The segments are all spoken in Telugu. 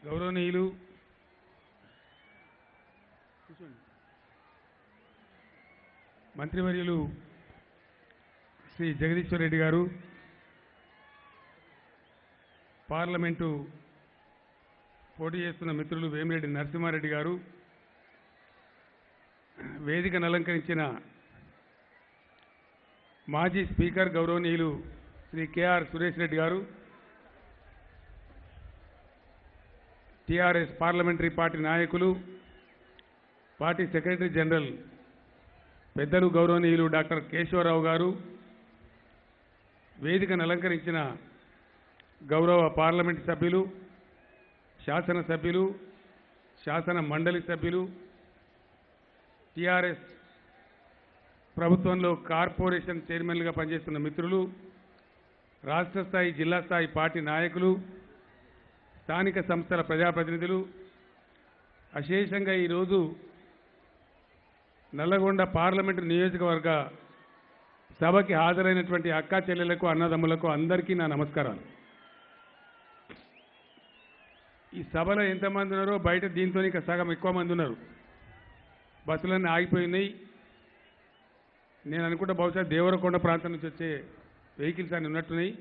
గౌరవనీయులు మంత్రివర్యులు శ్రీ జగదీశ్వర్ రెడ్డి గారు, పార్లమెంటు పోటీ చేస్తున్న మిత్రులు వేమిరెడ్డి నరసింహారెడ్డి గారు, వేదికను అలంకరించిన మాజీ స్పీకర్ గౌరవనీయులు శ్రీ కేఆర్ సురేష్ రెడ్డి గారు, టీఆర్ఎస్ పార్లమెంటరీ పార్టీ నాయకులు, పార్టీ సెక్రటరీ జనరల్ పెద్దలు గౌరవనీయులు డాక్టర్ కేశవరావు గారు, వేదికను అలంకరించిన గౌరవ పార్లమెంటు సభ్యులు, శాసనసభ్యులు, శాసన మండలి సభ్యులు, టీఆర్ఎస్ ప్రభుత్వంలో కార్పొరేషన్ చైర్మన్లుగా పనిచేస్తున్న మిత్రులు, రాష్ట్ర స్థాయి జిల్లా స్థాయి పార్టీ నాయకులు, స్థానిక సంస్థల ప్రజాప్రతినిధులు, అశేషంగా ఈరోజు నల్లగొండ పార్లమెంటు నియోజకవర్గ సభకి హాజరైనటువంటి అక్కా చెల్లెలకు, అన్నదమ్ములకు అందరికీ నా నమస్కారాలు. ఈ సభలో ఎంతమంది ఉన్నారో బయట దీంతో ఇంకా సగం ఎక్కువ మంది ఉన్నారు. బస్సులన్నీ ఆగిపోయినాయి. నేను అనుకుంటా బహుశా దేవరకొండ ప్రాంతం నుంచి వచ్చే వెహికల్స్ అన్నీ ఉన్నట్టున్నాయి.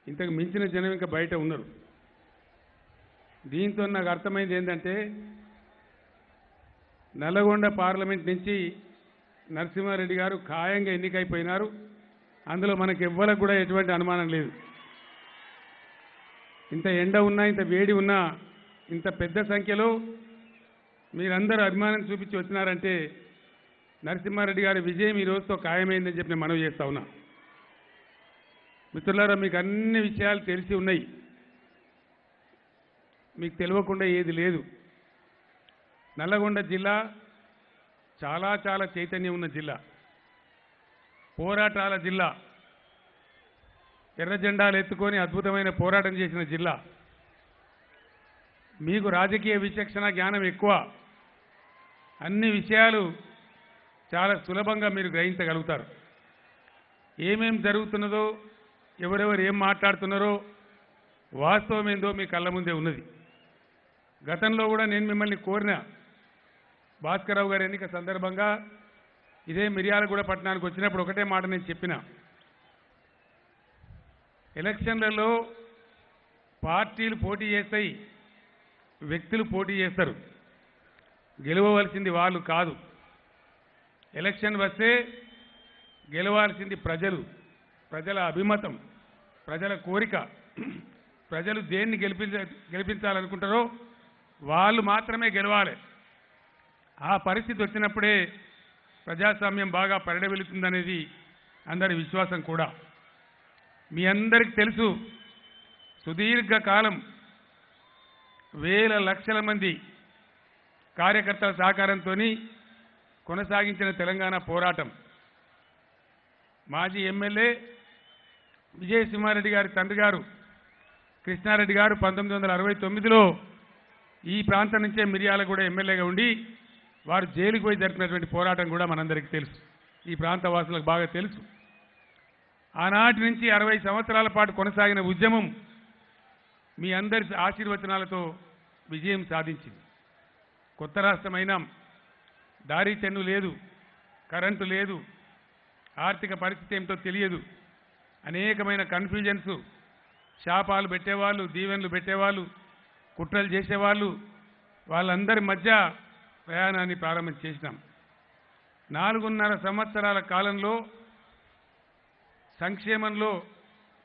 ఇంతకు మించిన జనం ఇంకా బయట ఉన్నారు. దీంతో నాకు అర్థమైంది ఏంటంటే, నల్లగొండ పార్లమెంట్ నుంచి నరసింహారెడ్డి గారు ఖాయంగా ఎన్నికైపోయినారు. అందులో మనకు ఎవ్వరికి కూడా ఎటువంటి అనుమానం లేదు. ఇంత ఎండ ఉన్నా, ఇంత వేడి ఉన్నా, ఇంత పెద్ద సంఖ్యలో మీరందరూ అభిమానం చూపించి వచ్చినారంటే నరసింహారెడ్డి గారి విజయం ఈ రోజుతో ఖాయమైందని చెప్పి నేను మనవి చేస్తా ఉన్నా. మిత్రులారా, మీకు అన్ని విషయాలు తెలిసి ఉన్నాయి. మీకు తెలియకుండా ఏది లేదు. నల్లగొండ జిల్లా చాలా చాలా చైతన్యం ఉన్న జిల్లా, పోరాటాల జిల్లా, ఎర్ర జెండాలు ఎత్తుకొని అద్భుతమైన పోరాటం చేసిన జిల్లా. మీకు రాజకీయ విచక్షణ జ్ఞానం ఎక్కువ. అన్ని విషయాలు చాలా సులభంగా మీరు గ్రహించగలుగుతారు. ఏమేం జరుగుతున్నదో, ఎవరెవరు ఏం మాట్లాడుతున్నారో వాస్తవం ఏందో మీ కళ్ళ ముందే ఉన్నది. గతంలో కూడా నేను మిమ్మల్ని కోరిన, భాస్కరరావు గారి ఎన్నిక సందర్భంగా ఇదే మిర్యాలగూడ పట్టణానికి వచ్చినప్పుడు ఒకటే మాట నేను చెప్పిన, ఎలక్షన్లలో పార్టీలు పోటీ చేస్తాయి, వ్యక్తులు పోటీ చేస్తారు. గెలవవలసింది వాళ్ళు కాదు. ఎలక్షన్ వస్తే గెలవాల్సింది ప్రజలు, ప్రజల అభిమతం, ప్రజల కోరిక. ప్రజలు దేన్ని గెలిపించాలనుకుంటారో వాళ్ళు మాత్రమే గెలవాలి. ఆ పరిస్థితి వచ్చినప్పుడే ప్రజాస్వామ్యం బాగా పరిడవిల్లుతుందనేది అందరి విశ్వాసం కూడా. మీ అందరికీ తెలుసు, సుదీర్ఘకాలం వేల లక్షల మంది కార్యకర్తల సహకారంతో కొనసాగించిన తెలంగాణ పోరాటం. మాజీ ఎమ్మెల్యే విజయసింహారెడ్డి గారి తండ్రి గారు కృష్ణారెడ్డి గారు 1969లో ఈ ప్రాంతం నుంచే మిర్యాలగూడ ఎమ్మెల్యేగా ఉండి వారు జైలుకు పోయి జరిపినటువంటి పోరాటం కూడా మనందరికీ తెలుసు. ఈ ప్రాంత వాసులకు బాగా తెలుసు. ఆనాటి నుంచి 60 సంవత్సరాల పాటు కొనసాగిన ఉద్యమం మీ అందరి ఆశీర్వచనాలతో విజయం సాధించింది. కొత్త రాష్ట్రమైనా దారి తెన్ను లేదు, కరెంటు లేదు, ఆర్థిక పరిస్థితి ఏమిటో తెలియదు, అనేకమైన కన్ఫ్యూజన్స్, శాపాలు పెట్టేవాళ్ళు, దీవెనలు పెట్టేవాళ్ళు, కుట్రలు చేసేవాళ్ళు, వాళ్ళందరి మధ్య ప్రయాణాన్ని ప్రారంభం చేసినాం. 4.5 సంవత్సరాల కాలంలో సంక్షేమంలో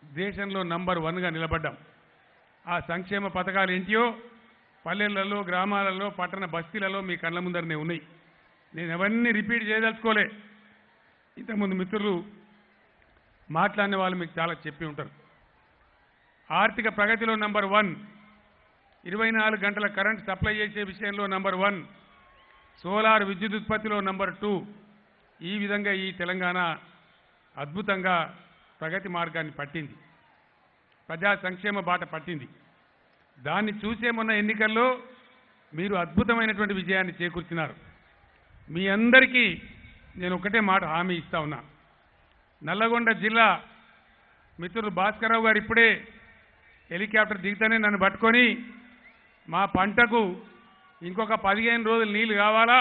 దేశంలో నంబర్ 1గా నిలబడ్డాం. ఆ సంక్షేమ పథకాలు ఏంటియో పల్లెలలో, గ్రామాలలో, పట్టణ బస్తీలలో మీ కళ్ళ ముందరనే ఉన్నాయి. నేను ఎవరిని రిపీట్ చేయదలుచుకోలే. ఇంతకుముందు మిత్రులు మాట్లాడిన వాళ్ళు మీకు చాలా చెప్పి ఉంటారు. ఆర్థిక ప్రగతిలో నంబర్ 1, 24 గంటల కరెంట్ సప్లై చేసే విషయంలో నంబర్ 1, సోలార్ విద్యుత్ ఉత్పత్తిలో నంబర్ 2. ఈ విధంగా ఈ తెలంగాణ అద్భుతంగా ప్రగతి మార్గాన్ని పట్టింది, ప్రజా సంక్షేమ బాట పట్టింది. దాన్ని చూసే మొన్న ఎన్నికల్లో మీరు అద్భుతమైనటువంటి విజయాన్ని చేకూర్చినారు. మీ అందరికీ నేను ఒకటే మాట హామీ ఇస్తా ఉన్నా. నల్లగొండ జిల్లా మిత్రులు భాస్కరరావు గారు ఇప్పుడే హెలికాప్టర్ దిగుతానే నన్ను పట్టుకొని మా పంటకు ఇంకొక 15 రోజులు నీళ్లు కావాలా,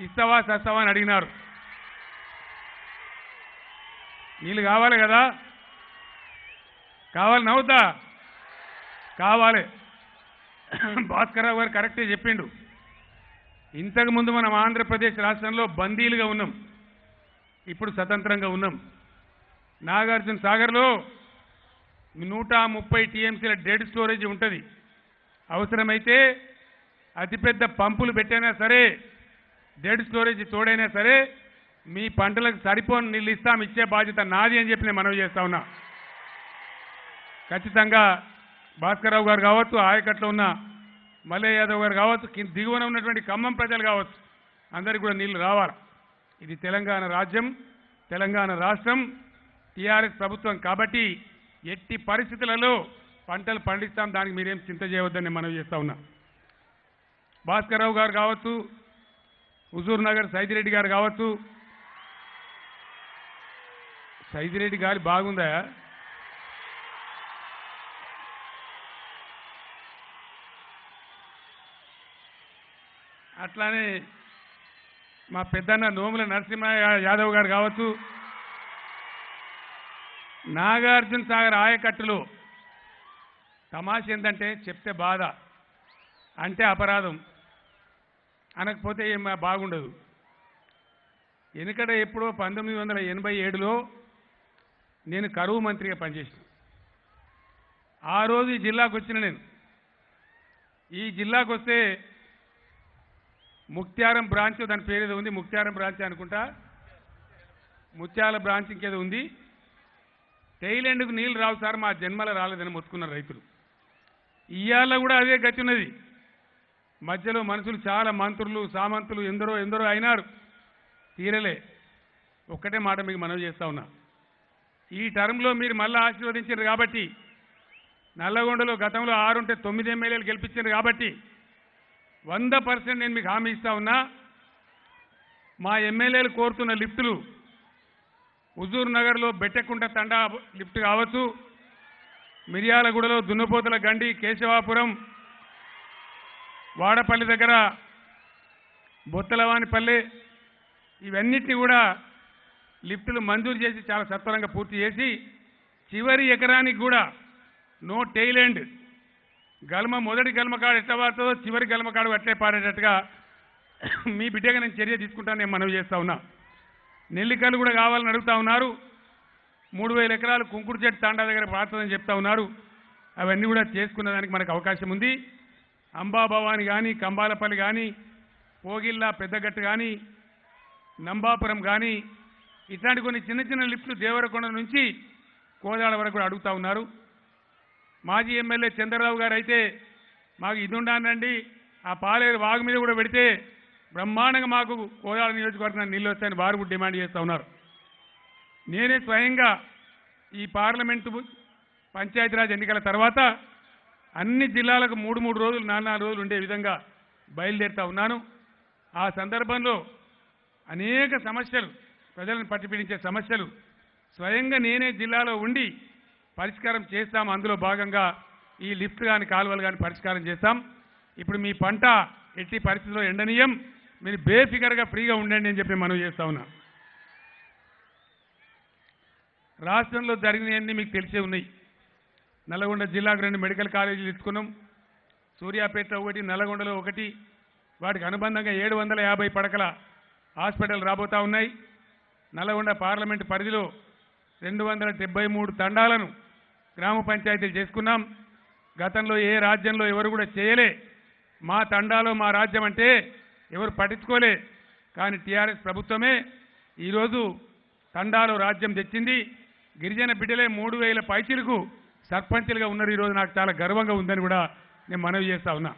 ఇస్తావా సస్తావా అని అడిగినారు. నీళ్ళు కావాలి కదా, కావాలి నవ్వుతా కావాలి. భాస్కరరావు గారు కరెక్టే చెప్పిండు. ఇంతకుముందు మనం ఆంధ్రప్రదేశ్ రాష్ట్రంలో బందీలుగా ఉన్నాం, ఇప్పుడు స్వతంత్రంగా ఉన్నాం. నాగార్జున సాగర్లో 130 టీఎంసీల డెడ్ స్టోరేజ్ ఉంటుంది. అవసరమైతే అతిపెద్ద పంపులు పెట్టైనా సరే, డెడ్ స్టోరేజ్ తోడైనా సరే మీ పంటలకు సరిపోని నీళ్ళు ఇస్తాం, ఇచ్చే బాధ్యత నాది అని చెప్పి నేను మనవి చేస్తా ఉన్నా. ఖచ్చితంగా భాస్కరరావు గారు కావచ్చు, ఆయకట్లో ఉన్న మల్లయ్య యాదవ్ గారు కావచ్చు, దిగువన ఉన్నటువంటి ఖమ్మం ప్రజలు కావచ్చు, అందరికీ కూడా నీళ్లు రావాలి. ఇది తెలంగాణ రాజ్యం, తెలంగాణ రాష్ట్రం, టీఆర్ఎస్ ప్రభుత్వం కాబట్టి ఎట్టి పరిస్థితులలో పంటలు పండిస్తాం, దానికి మీరేం చింత చేయవద్దని మనవి చేస్తా ఉన్నా. భాస్కరరావు గారు కావచ్చు, హుజూర్ నగర్ సైదిరెడ్డి గారు కావచ్చు. సైదిరెడ్డి గారి బాగుందా? అట్లానే మా పెద్దన్న నోముల నరసింహ యాదవ్ గారు కావచ్చు. నాగార్జున సాగర్ ఆయకట్టులో తమాష ఏంటంటే చెప్తే బాధ, అంటే అపరాధం, అనకపోతే ఏం బాగుండదు. ఎందుకంటే ఎప్పుడో 1987లో నేను కరువు మంత్రిగా పనిచేసిన. ఆ రోజు ఈ జిల్లాకు వచ్చిన నేను. ఈ జిల్లాకు వస్తే ముక్త్యారం బ్రాంచ్, దాని పేరు ఏదో ఉంది, ముక్త్యారం బ్రాంచ్ అనుకుంటా, ముత్యాల బ్రాంచ్ ఇంకేదో ఉంది. టైలెండ్కు నీళ్ళు రావు సార్, మా జన్మల రాలేదని మొత్తుకున్నారు రైతులు. ఇవాళ కూడా అదే గతి ఉన్నది. మధ్యలో మనుషులు చాలా మంత్రులు సామంతులు ఎందరో అయినారు, తీరలే. ఒక్కటే మాట మీకు మనవి చేస్తా ఉన్నా, ఈ టర్మ్లో మీరు మళ్ళీ ఆశీర్వదించారు కాబట్టి, నల్లగొండలో గతంలో 6 ఉంటే 9 ఎమ్మెల్యేలు గెలిపించారు కాబట్టి 100% నేను మీకు హామీ ఇస్తా ఉన్నా. మా ఎమ్మెల్యేలు కోరుతున్న లిఫ్టులు హుజూర్ నగర్లో బెట్టెకుంట తండా లిఫ్ట్ కావచ్చు, మిర్యాలగూడలో దున్నపోతుల గండి, కేశవాపురం, వాడపల్లి దగ్గర బొత్తలవానిపల్లి, ఇవన్నిటిని కూడా లిఫ్టులు మంజూరు చేసి చాలా సత్వరంగా పూర్తి చేసి చివరి ఎకరానికి కూడా నో టైలెండ్, గల్మ మొదటి గల్మకాడు ఎట్లా పారుతుందో చివరి గల్మకాడు అట్లే పారేటట్టుగా మీ బిడ్డగా నేను చర్య తీసుకుంటాను నేను మనవి చేస్తా ఉన్నా. నెల్లికలు కూడా కావాలని అడుగుతా ఉన్నారు. 3000 ఎకరాలు కుంకుడు చెట్టు తాండా దగ్గర పారుతుందని చెప్తా ఉన్నారు. అవన్నీ కూడా చేసుకునే దానికి మనకు అవకాశం ఉంది. అంబాభవాని కానీ, కంబాలపల్లి కానీ, పోగిల్లా పెద్దగట్టు కానీ, నంబాపురం కానీ, ఇట్లాంటి కొన్ని చిన్న చిన్న లిఫ్ట్లు దేవరకొండ నుంచి కోదాడ వరకు కూడా అడుగుతా ఉన్నారు. మాజీ ఎమ్మెల్యే చంద్రరావు గారు అయితే మాకు ఇది ఉండాలండి, ఆ పాలేరు వాగు మీద కూడా పెడితే బ్రహ్మాండంగా మాకు కోదాడ నియోజకవర్గానికి నీళ్ళు వస్తాయని వారు కూడా డిమాండ్ చేస్తూ ఉన్నారు. నేనే స్వయంగా ఈ పార్లమెంటు పంచాయతీరాజ్ ఎన్నికల తర్వాత అన్ని జిల్లాలకు 3 రోజులు 4 రోజులు ఉండే విధంగా బయలుదేరుతా ఉన్నాను. ఆ సందర్భంలో అనేక సమస్యలు, ప్రజలను పట్టిపీడించే సమస్యలు స్వయంగా నేనే జిల్లాలో ఉండి పరిష్కారం చేస్తాం. అందులో భాగంగా ఈ లిఫ్ట్ కానీ కాలువలు కానీ పరిష్కారం చేస్తాం. ఇప్పుడు మీ పంట ఎట్టి పరిస్థితుల్లో ఎండనీయం, మీరు బేఫికర్గా ఫ్రీగా ఉండండి అని చెప్పి మనం చేస్తా ఉన్నా. రాష్ట్రంలో జరిగినవన్నీ మీకు తెలిసే ఉన్నాయి. నల్లగొండ జిల్లాకు 2 మెడికల్ కాలేజీలు ఇచ్చుకున్నాం. సూర్యాపేట ఒకటి, నల్లగొండలో ఒకటి. వాటికి అనుబంధంగా 750 పడకల హాస్పిటల్ రాబోతా ఉన్నాయి. నల్లగొండ పార్లమెంటు పరిధిలో 273 తండాలను గ్రామ పంచాయతీలు చేసుకున్నాం. గతంలో ఏ రాజ్యంలో ఎవరు కూడా చేయలే. మా తండాలో మా రాజ్యం అంటే ఎవరు పట్టించుకోలే. కానీ టీఆర్ఎస్ ప్రభుత్వమే ఈరోజు తండాలో రాజ్యం తెచ్చింది. గిరిజన బిడ్డలే 3000 పైచీలకు సర్పంచులుగా ఉన్నారు. ఈరోజు నాకు చాలా గర్వంగా ఉందని కూడా నేను మనవి చేస్తా ఉన్నా.